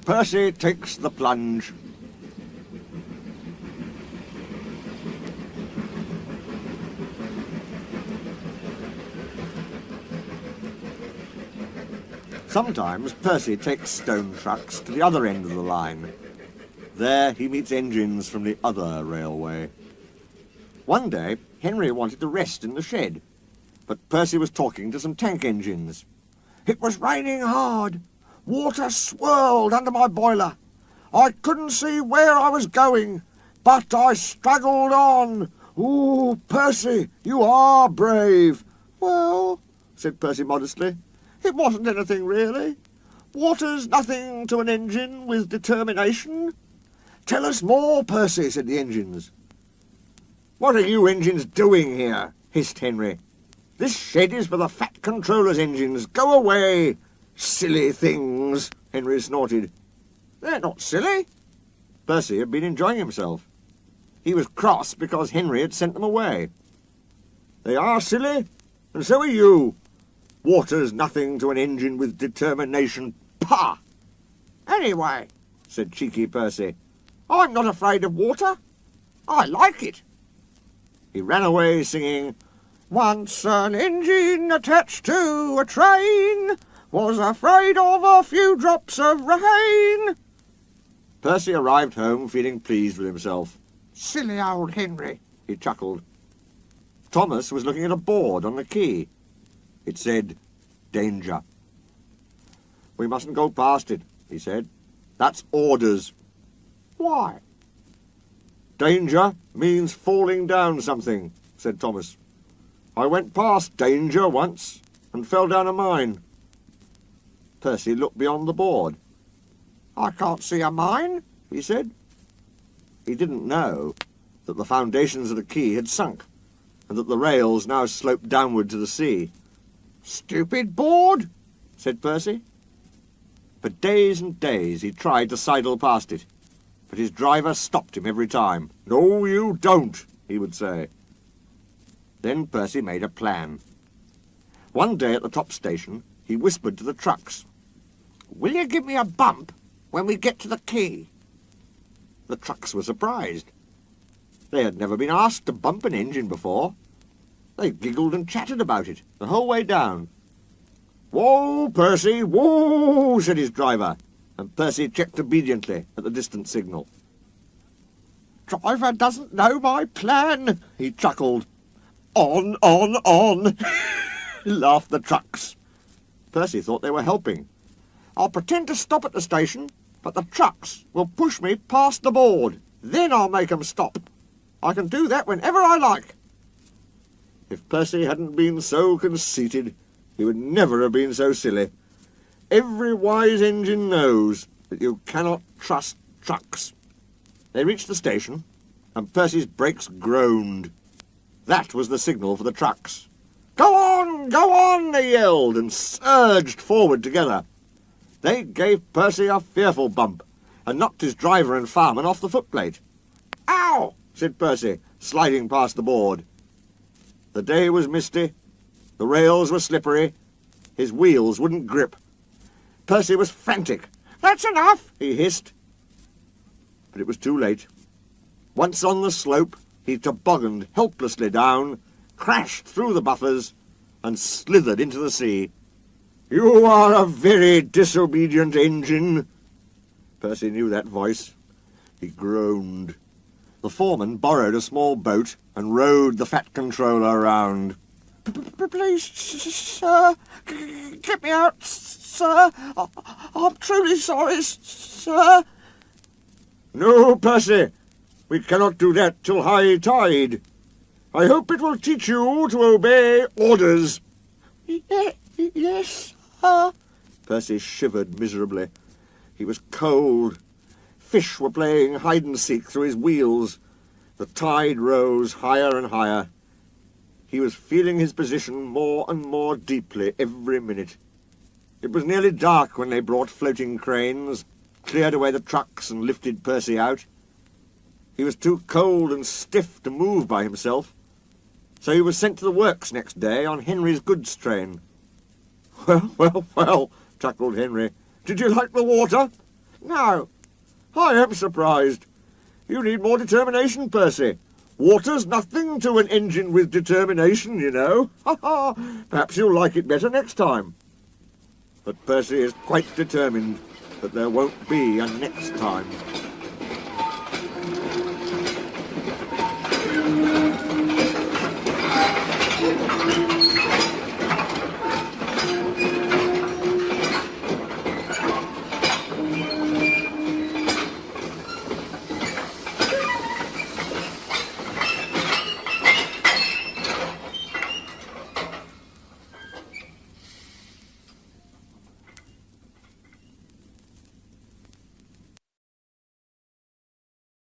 Percy Takes the Plunge. Sometimes Percy takes stone trucks to the other end of the line. There he meets engines from the other railway. One day, Henry wanted to rest in the shed, but Percy was talking to some tank engines. It was raining hard. Water swirled under my boiler. I couldn't see where I was going, but I struggled on. Ooh, Percy, you are brave. Well, said Percy modestly, it wasn't anything really. Water's nothing to an engine with determination. Tell us more, Percy, said the engines. What are you engines doing here? Hissed Henry. This shed is for the Fat Controller's engines. Go away. Silly things, Henry snorted. They're not silly. Percy had been enjoying himself. He was cross because Henry had sent them away. They are silly, and so are you. Water's nothing to an engine with determination. Pah! Anyway, said cheeky Percy, I'm not afraid of water. I like it. He ran away singing, Once an engine attached to a train was afraid of a few drops of rain. Percy arrived home feeling pleased with himself. Silly old Henry, he chuckled. Thomas was looking at a board on the quay. It said, Danger. We mustn't go past it, he said. That's orders. Why? Danger means falling down something, said Thomas. I went past danger once and fell down a mine. Percy looked beyond the board. I can't see a mine, he said. He didn't know that the foundations of the quay had sunk and that the rails now sloped downward to the sea. Stupid board, said Percy. For days and days he tried to sidle past it, but his driver stopped him every time. No, you don't, he would say. Then Percy made a plan. One day at the top station, he whispered to the trucks, Will you give me a bump when we get to the quay? The trucks were surprised. They had never been asked to bump an engine before. They giggled and chattered about it the whole way down. Whoa, Percy, whoa, said his driver, and Percy checked obediently at the distant signal. Driver doesn't know my plan, he chuckled. On, laughed the trucks. Percy thought they were helping. I'll pretend to stop at the station, but the trucks will push me past the board. Then I'll make 'em stop. I can do that whenever I like. If Percy hadn't been so conceited, he would never have been so silly. Every wise engine knows that you cannot trust trucks. They reached the station, and Percy's brakes groaned. That was the signal for the trucks. Go on, they yelled, and surged forward together. They gave Percy a fearful bump, and knocked his driver and fireman off the footplate. Ow, said Percy, sliding past the board. The day was misty, the rails were slippery, his wheels wouldn't grip. Percy was frantic. That's enough, he hissed. But it was too late. Once on the slope, he tobogganed helplessly down, crashed through the buffers, and slithered into the sea. You are a very disobedient engine. Percy knew that voice. He groaned. The foreman borrowed a small boat and rowed the Fat Controller around. Please, sir, get me out, sir. I'm truly sorry, sir. No, Percy, we cannot do that till high tide. I hope it will teach you to obey orders. Yes, sir. Percy shivered miserably. He was cold. Fish were playing hide-and-seek through his wheels. The tide rose higher and higher. He was feeling his position more and more deeply every minute. It was nearly dark when they brought floating cranes, cleared away the trucks and lifted Percy out. He was too cold and stiff to move by himself, so he was sent to the works next day on Henry's goods train. Well, chuckled Henry. Did you like the water? No. I am surprised. You need more determination, Percy. Water's nothing to an engine with determination, you know. Ha ha! Perhaps you'll like it better next time. But Percy is quite determined that there won't be a next time.